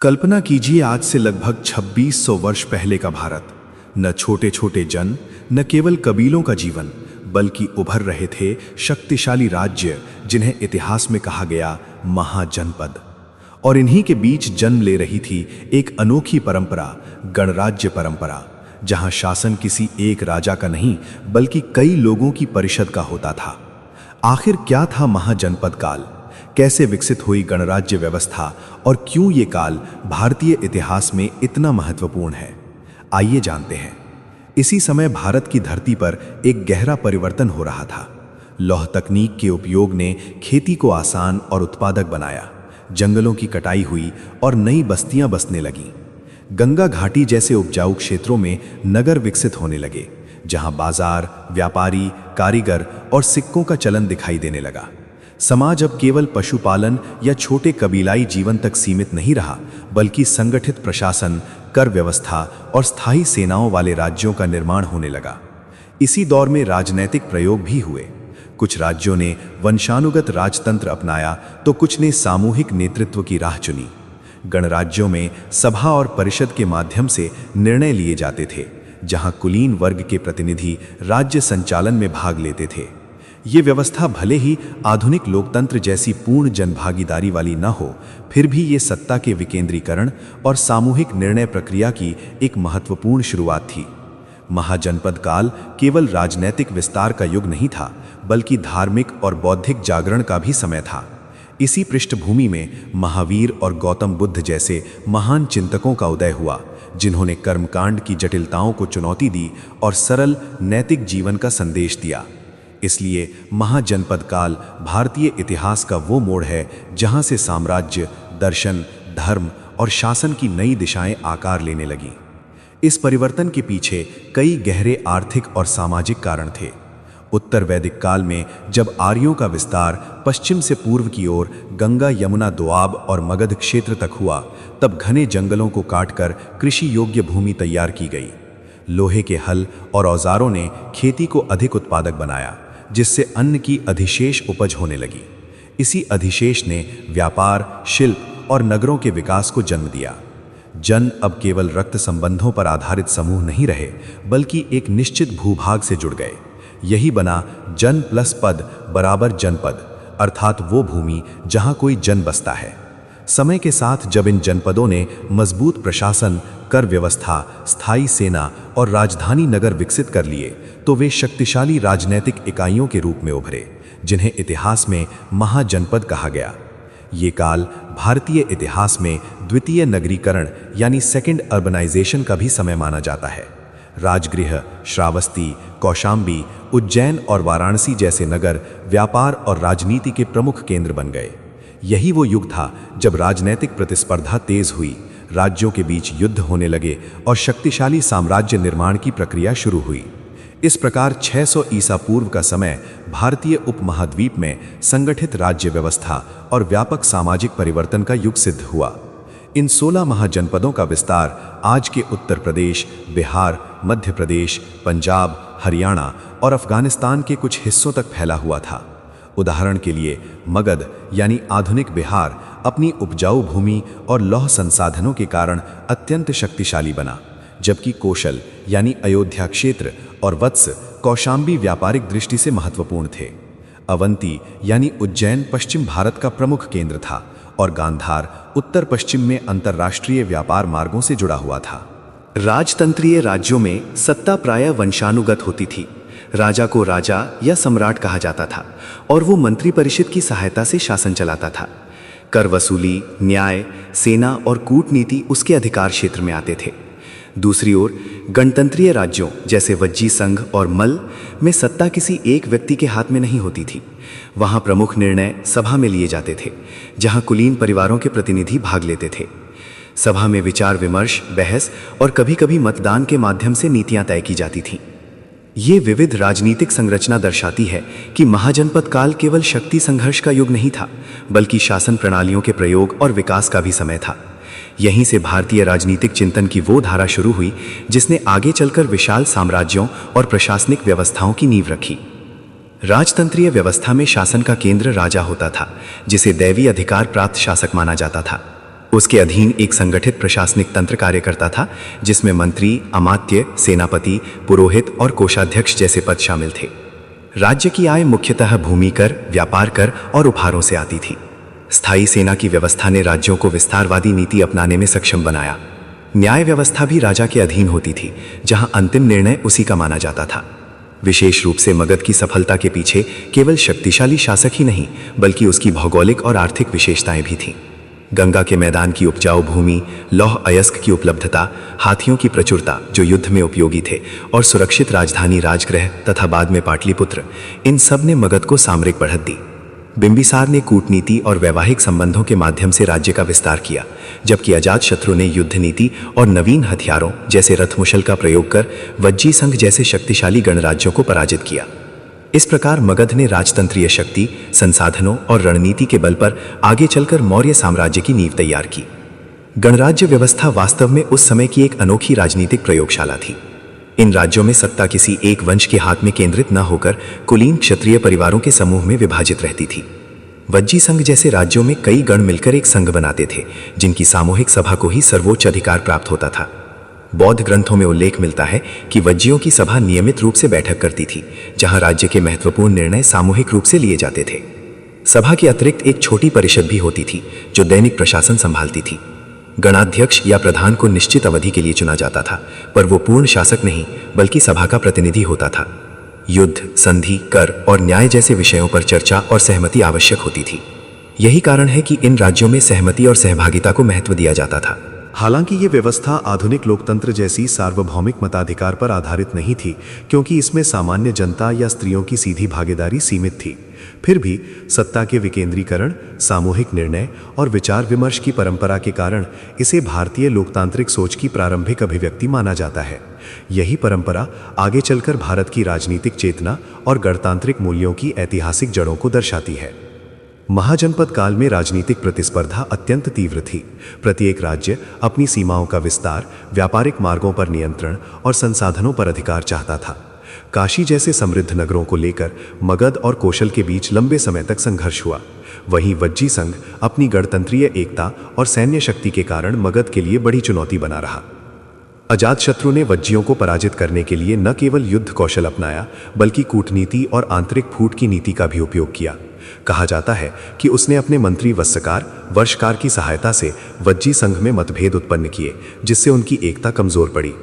कल्पना कीजिए आज से लगभग 2600 वर्ष पहले का भारत। न छोटे छोटे जन, न केवल कबीलों का जीवन, बल्कि उभर रहे थे शक्तिशाली राज्य जिन्हें इतिहास में कहा गया महाजनपद। और इन्हीं के बीच जन्म ले रही थी एक अनोखी परंपरा, गणराज्य परंपरा, जहां शासन किसी एक राजा का नहीं बल्कि कई लोगों की परिषद का होता था। आखिर क्या था महाजनपद काल? कैसे विकसित हुई गणराज्य व्यवस्था और क्यों ये काल भारतीय इतिहास में इतना महत्वपूर्ण है? आइए जानते हैं। इसी समय भारत की धरती पर एक गहरा परिवर्तन हो रहा था। लौह तकनीक के उपयोग ने खेती को आसान और उत्पादक बनाया। जंगलों की कटाई हुई और नई बस्तियां बसने लगीं। गंगा घाटी जैसे उपजाऊ क्षेत्रों में नगर विकसित होने लगे, जहां बाजार, व्यापारी, कारीगर और सिक्कों का चलन दिखाई देने लगा। समाज अब केवल पशुपालन या छोटे कबीलाई जीवन तक सीमित नहीं रहा, बल्कि संगठित प्रशासन, कर व्यवस्था और स्थायी सेनाओं वाले राज्यों का निर्माण होने लगा। इसी दौर में राजनैतिक प्रयोग भी हुए। कुछ राज्यों ने वंशानुगत राजतंत्र अपनाया तो कुछ ने सामूहिक नेतृत्व की राह चुनी। गणराज्यों में सभा और परिषद के माध्यम से निर्णय लिए जाते थे, जहां कुलीन वर्ग के प्रतिनिधि राज्य संचालन में भाग लेते थे। ये व्यवस्था भले ही आधुनिक लोकतंत्र जैसी पूर्ण जनभागीदारी वाली न हो, फिर भी ये सत्ता के विकेंद्रीकरण और सामूहिक निर्णय प्रक्रिया की एक महत्वपूर्ण शुरुआत थी। महाजनपद काल केवल राजनैतिक विस्तार का युग नहीं था, बल्कि धार्मिक और बौद्धिक जागरण का भी समय था। इसी पृष्ठभूमि में महावीर और गौतम बुद्ध जैसे महान चिंतकों का उदय हुआ, जिन्होंने कर्मकांड की जटिलताओं को चुनौती दी और सरल नैतिक जीवन का संदेश दिया। इसलिए महाजनपद काल भारतीय इतिहास का वो मोड़ है जहां से साम्राज्य, दर्शन, धर्म और शासन की नई दिशाएं आकार लेने लगीं। इस परिवर्तन के पीछे कई गहरे आर्थिक और सामाजिक कारण थे। उत्तर वैदिक काल में जब आर्यों का विस्तार पश्चिम से पूर्व की ओर गंगा, यमुना, दोआब और मगध क्षेत्र तक हुआ, तब घने जंगलों को काटकर कृषि योग्य भूमि तैयार की गई। लोहे के हल और औजारों ने खेती को अधिक उत्पादक बनाया, जिससे अन्न की अधिशेष उपज होने लगी। इसी अधिशेष ने व्यापार, शिल्प और नगरों के विकास को जन्म दिया। जन अब केवल रक्त संबंधों पर आधारित समूह नहीं रहे, बल्कि एक निश्चित भूभाग से जुड़ गए। यही बना जन प्लस पद बराबर जनपद, अर्थात वो भूमि जहां कोई जन बसता है। समय के साथ जब इन जनपदों ने मजबूत प्रशासन, कर व्यवस्था, स्थायी सेना और राजधानी नगर विकसित कर लिए, तो वे शक्तिशाली राजनीतिक इकाइयों के रूप में उभरे, जिन्हें इतिहास में महाजनपद कहा गया। ये काल भारतीय इतिहास में द्वितीय नगरीकरण यानी सेकेंड अर्बनाइजेशन का भी समय माना जाता है। राजगृह, श्रावस्ती, कौशाम्बी, उज्जैन और वाराणसी जैसे नगर व्यापार और राजनीति के प्रमुख केंद्र बन गए। यही वो युग था जब राजनीतिक प्रतिस्पर्धा तेज हुई, राज्यों के बीच युद्ध होने लगे और शक्तिशाली साम्राज्य निर्माण की प्रक्रिया शुरू हुई। इस प्रकार 600 ईसा पूर्व का समय भारतीय उपमहाद्वीप में संगठित राज्य व्यवस्था और व्यापक सामाजिक परिवर्तन का युग सिद्ध हुआ। इन 16 महाजनपदों का विस्तार आज के उत्तर प्रदेश, बिहार, मध्य प्रदेश, पंजाब, हरियाणा और अफगानिस्तान के कुछ हिस्सों तक फैला हुआ था। उदाहरण के लिए मगध यानी आधुनिक बिहार अपनी उपजाऊ भूमि और लौह संसाधनों के कारण अत्यंत शक्तिशाली बना, जबकि कौशल यानी अयोध्या क्षेत्र और वत्स, कौशाम्बी व्यापारिक दृष्टि से महत्वपूर्ण थे। अवंती यानी उज्जैन पश्चिम भारत का प्रमुख केंद्र था और गांधार उत्तर पश्चिम में अंतर्राष्ट्रीय व्यापार मार्गों से जुड़ा हुआ था। राजतंत्रीय राज्यों में सत्ता प्रायः वंशानुगत होती थी। राजा को राजा या सम्राट कहा जाता था और वो मंत्री परिषद की सहायता से शासन चलाता था। कर वसूली, न्याय, सेना और कूटनीति उसके अधिकार क्षेत्र में आते थे। दूसरी ओर गणतंत्रीय राज्यों जैसे वज्जी संघ और मल में सत्ता किसी एक व्यक्ति के हाथ में नहीं होती थी। वहां प्रमुख निर्णय सभा में लिए जाते थे, जहां कुलीन परिवारों के प्रतिनिधि भाग लेते थे। सभा में विचार विमर्श, बहस और कभी-कभी मतदान के माध्यम से नीतियां तय की जाती थीं। ये विविध राजनीतिक संरचना दर्शाती है कि महाजनपद काल केवल शक्ति संघर्ष का युग नहीं था, बल्कि शासन प्रणालियों के प्रयोग और विकास का भी समय था। यहीं से भारतीय राजनीतिक चिंतन की वो धारा शुरू हुई जिसने आगे चलकर विशाल साम्राज्यों और प्रशासनिक व्यवस्थाओं की नींव रखी। राजतंत्रीय व्यवस्था में शासन का केंद्र राजा होता था, जिसे दैवीय अधिकार प्राप्त शासक माना जाता था। उसके अधीन एक संगठित प्रशासनिक तंत्र कार्य करता था, जिसमें मंत्री, अमात्य, सेनापति, पुरोहित और कोषाध्यक्ष जैसे पद शामिल थे। राज्य की आय मुख्यतः भूमि कर, व्यापार कर और उपहारों से आती थी। स्थायी सेना की व्यवस्था ने राज्यों को विस्तारवादी नीति अपनाने में सक्षम बनाया। न्याय व्यवस्था भी राजा के अधीन होती थी, जहां अंतिम निर्णय उसी का माना जाता था। विशेष रूप से मगध की सफलता के पीछे केवल शक्तिशाली शासक ही नहीं, बल्कि उसकी भौगोलिक और आर्थिक विशेषताएं भी थीं। गंगा के मैदान की उपजाऊ भूमि, लौह अयस्क की उपलब्धता, हाथियों की प्रचुरता जो युद्ध में उपयोगी थे, और सुरक्षित राजधानी राजगृह तथा बाद में पाटलिपुत्र, इन सब ने मगध को सामरिक बढ़त दी। बिंबिसार ने कूटनीति और वैवाहिक संबंधों के माध्यम से राज्य का विस्तार किया, जबकि अजातशत्रु ने युद्ध नीति और नवीन हथियारों जैसे रथमुशल का प्रयोग कर वज्जी संघ जैसे शक्तिशाली गणराज्यों को पराजित किया। इस प्रकार मगध ने राजतंत्रीय शक्ति, संसाधनों और रणनीति के बल पर आगे चलकर मौर्य साम्राज्य की नींव तैयार की। गणराज्य व्यवस्था वास्तव में उस समय की एक अनोखी राजनीतिक प्रयोगशाला थी। इन राज्यों में सत्ता किसी एक वंश के हाथ में केंद्रित न होकर कुलीन क्षत्रिय परिवारों के समूह में विभाजित रहती थी। वज्जी संघ जैसे राज्यों में कई गण मिलकर एक संघ बनाते थे, जिनकी सामूहिक सभा को ही सर्वोच्च अधिकार प्राप्त होता था। बौद्ध ग्रंथों में उल्लेख मिलता है कि वज्जियों की सभा नियमित रूप से बैठक करती थी, जहां राज्य के महत्वपूर्ण निर्णय सामूहिक रूप से लिए जाते थे। सभा के अतिरिक्त एक छोटी परिषद भी होती थी, जो दैनिक प्रशासन संभालती थी। गणाध्यक्ष या प्रधान को निश्चित अवधि के लिए चुना जाता था, पर वो पूर्ण शासक नहीं, बल्कि सभा का प्रतिनिधि होता था। युद्ध, संधि, कर और न्याय जैसे विषयों पर चर्चा और सहमति आवश्यक होती थी। यही कारण है कि इन राज्यों में सहमति और सहभागिता को महत्व दिया जाता था। हालांकि ये व्यवस्था आधुनिक लोकतंत्र जैसी सार्वभौमिक मताधिकार पर आधारित नहीं थी, क्योंकि इसमें सामान्य जनता या स्त्रियों की सीधी भागीदारी सीमित थी। फिर भी सत्ता के विकेंद्रीकरण, सामूहिक निर्णय और विचार विमर्श की परंपरा के कारण इसे भारतीय लोकतांत्रिक सोच की प्रारंभिक अभिव्यक्ति माना जाता है। यही परंपरा आगे चलकर भारत की राजनीतिक चेतना और गणतांत्रिक मूल्यों की ऐतिहासिक जड़ों को दर्शाती है। महाजनपद काल में राजनीतिक प्रतिस्पर्धा अत्यंत तीव्र थी। प्रत्येक राज्य अपनी सीमाओं का विस्तार, व्यापारिक मार्गों पर नियंत्रण और संसाधनों पर अधिकार चाहता था। काशी जैसे समृद्ध नगरों को लेकर मगध और कौशल के बीच लंबे समय तक संघर्ष हुआ। वहीं वज्जी संघ अपनी गणतंत्रीय एकता और सैन्य शक्ति के कारण मगध के लिए बड़ी चुनौती बना रहा। अजातशत्रु ने वज्जियों को पराजित करने के लिए न केवल युद्ध कौशल अपनाया, बल्कि कूटनीति और आंतरिक फूट की नीति का भी उपयोग किया। कहा जाता है कि उसने अपने मंत्री वत्सकार, वर्षकार की सहायता से वज्जी संघ में मतभेद उत्पन्न किए, जिससे उनकी एकता कमजोर पड़ी।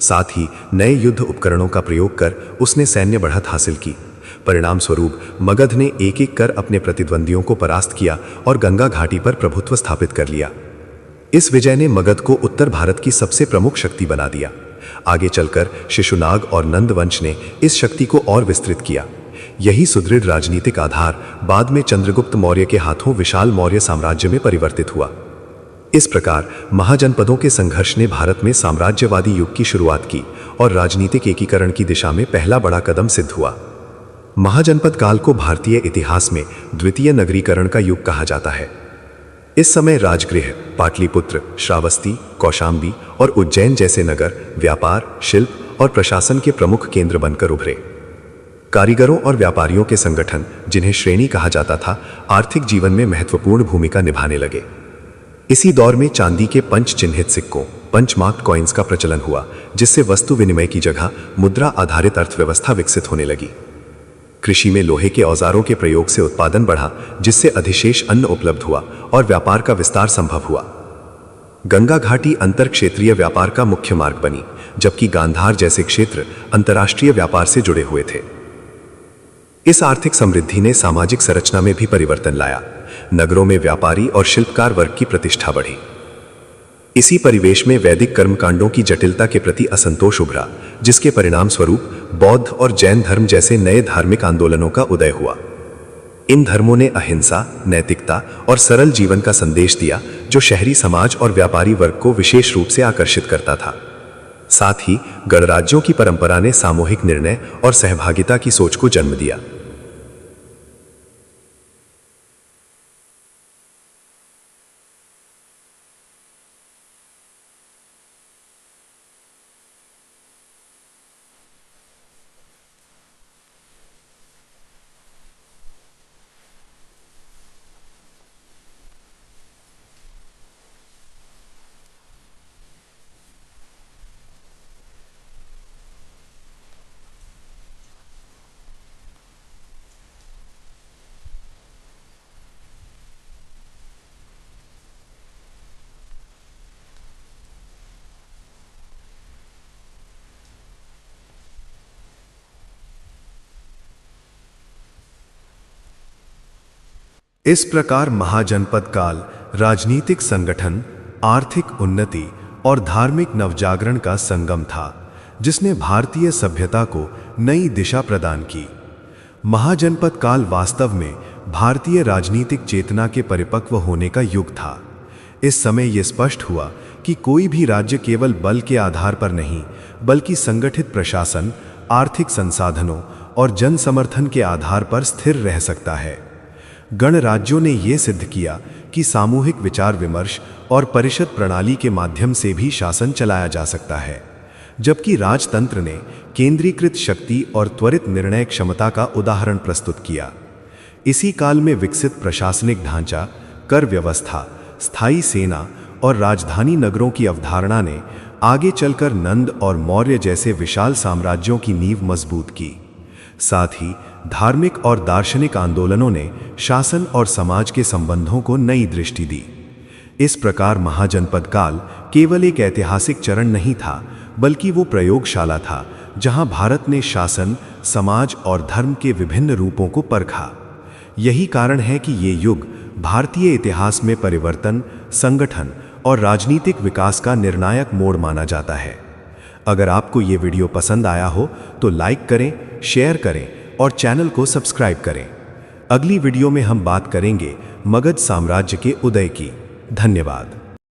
साथ ही नए युद्ध उपकरणों का प्रयोग कर उसने सैन्य बढ़त हासिल की। परिणाम स्वरूप मगध ने एक एक कर अपने प्रतिद्वंदियों को परास्त किया और गंगा घाटी पर प्रभुत्व स्थापित कर लिया। इस विजय ने मगध को उत्तर भारत की सबसे प्रमुख शक्ति बना दिया। आगे चलकर शिशुनाग और नंद वंश ने इस शक्ति को और विस्तृत किया। यही सुदृढ़ राजनीतिक आधार बाद में चंद्रगुप्त मौर्य के हाथों विशाल मौर्य साम्राज्य में परिवर्तित हुआ। इस प्रकार महाजनपदों के संघर्ष ने भारत में साम्राज्यवादी युग की शुरुआत की और राजनीतिक एकीकरण की दिशा में पहला बड़ा कदम सिद्ध हुआ। महाजनपद काल को भारतीय इतिहास में द्वितीय नगरीकरण का युग कहा जाता है। इस समय राजगृह, पाटलिपुत्र, श्रावस्ती, कौशांबी और उज्जैन जैसे नगर व्यापार, शिल्प और प्रशासन के प्रमुख केंद्र बनकर उभरे। कारीगरों और व्यापारियों के संगठन, जिन्हें श्रेणी कहा जाता था, आर्थिक जीवन में महत्वपूर्ण भूमिका निभाने लगे। इसी दौर में चांदी के पंच चिन्हित सिक्कों, पंच मार्क्ड कॉइन्स का प्रचलन हुआ, जिससे वस्तु विनिमय की जगह मुद्रा आधारित अर्थव्यवस्था विकसित होने लगी। कृषि में लोहे के औजारों के प्रयोग से उत्पादन बढ़ा, जिससे अधिशेष अन्न उपलब्ध हुआ और व्यापार का विस्तार संभव हुआ। गंगा घाटी अंतर क्षेत्रीय व्यापार का मुख्य मार्ग बनी, जबकि गांधार जैसे क्षेत्र अंतर्राष्ट्रीय व्यापार से जुड़े हुए थे। इस आर्थिक समृद्धि ने सामाजिक संरचना में भी परिवर्तन लाया। नगरों में व्यापारी और शिल्पकार वर्ग की प्रतिष्ठा बढ़ी। इसी परिवेश में वैदिक कर्मकांडों की जटिलता के प्रति असंतोष उभरा, जिसके परिणाम स्वरूप बौद्ध और जैन धर्म जैसे नए धार्मिक आंदोलनों का उदय हुआ। इन धर्मों ने अहिंसा, नैतिकता और सरल जीवन का संदेश दिया, जो शहरी समाज और व्यापारी वर्ग को विशेष रूप से आकर्षित करता था। साथ ही गणराज्यों की परंपरा ने सामूहिक निर्णय और सहभागिता की सोच को जन्म दिया। इस प्रकार महाजनपद काल राजनीतिक संगठन, आर्थिक उन्नति और धार्मिक नवजागरण का संगम था, जिसने भारतीय सभ्यता को नई दिशा प्रदान की। महाजनपद काल वास्तव में भारतीय राजनीतिक चेतना के परिपक्व होने का युग था। इस समय यह स्पष्ट हुआ कि कोई भी राज्य केवल बल के आधार पर नहीं, बल्कि संगठित प्रशासन, आर्थिक संसाधनों और जन समर्थन के आधार पर स्थिर रह सकता है। गणराज्यों ने यह सिद्ध किया कि सामूहिक विचार विमर्श और परिषद प्रणाली के माध्यम से भी शासन चलाया जा सकता है, जबकि राजतंत्र ने केंद्रीकृत शक्ति और त्वरित निर्णय क्षमता का उदाहरण प्रस्तुत किया। इसी काल में विकसित प्रशासनिक ढांचा, कर व्यवस्था, स्थायी सेना और राजधानी नगरों की अवधारणा ने आगे चलकर नंद और मौर्य जैसे विशाल साम्राज्यों की नींव मजबूत की। साथ ही धार्मिक और दार्शनिक आंदोलनों ने शासन और समाज के संबंधों को नई दृष्टि दी। इस प्रकार महाजनपद काल केवल एक ऐतिहासिक चरण नहीं था, बल्कि वो प्रयोगशाला था जहां भारत ने शासन, समाज और धर्म के विभिन्न रूपों को परखा। यही कारण है कि ये युग भारतीय इतिहास में परिवर्तन, संगठन और राजनीतिक विकास का निर्णायक मोड़ माना जाता है। अगर आपको ये वीडियो पसंद आया हो तो लाइक करें, शेयर करें और चैनल को सब्सक्राइब करें। अगली वीडियो में हम बात करेंगे मगध साम्राज्य के उदय की। धन्यवाद।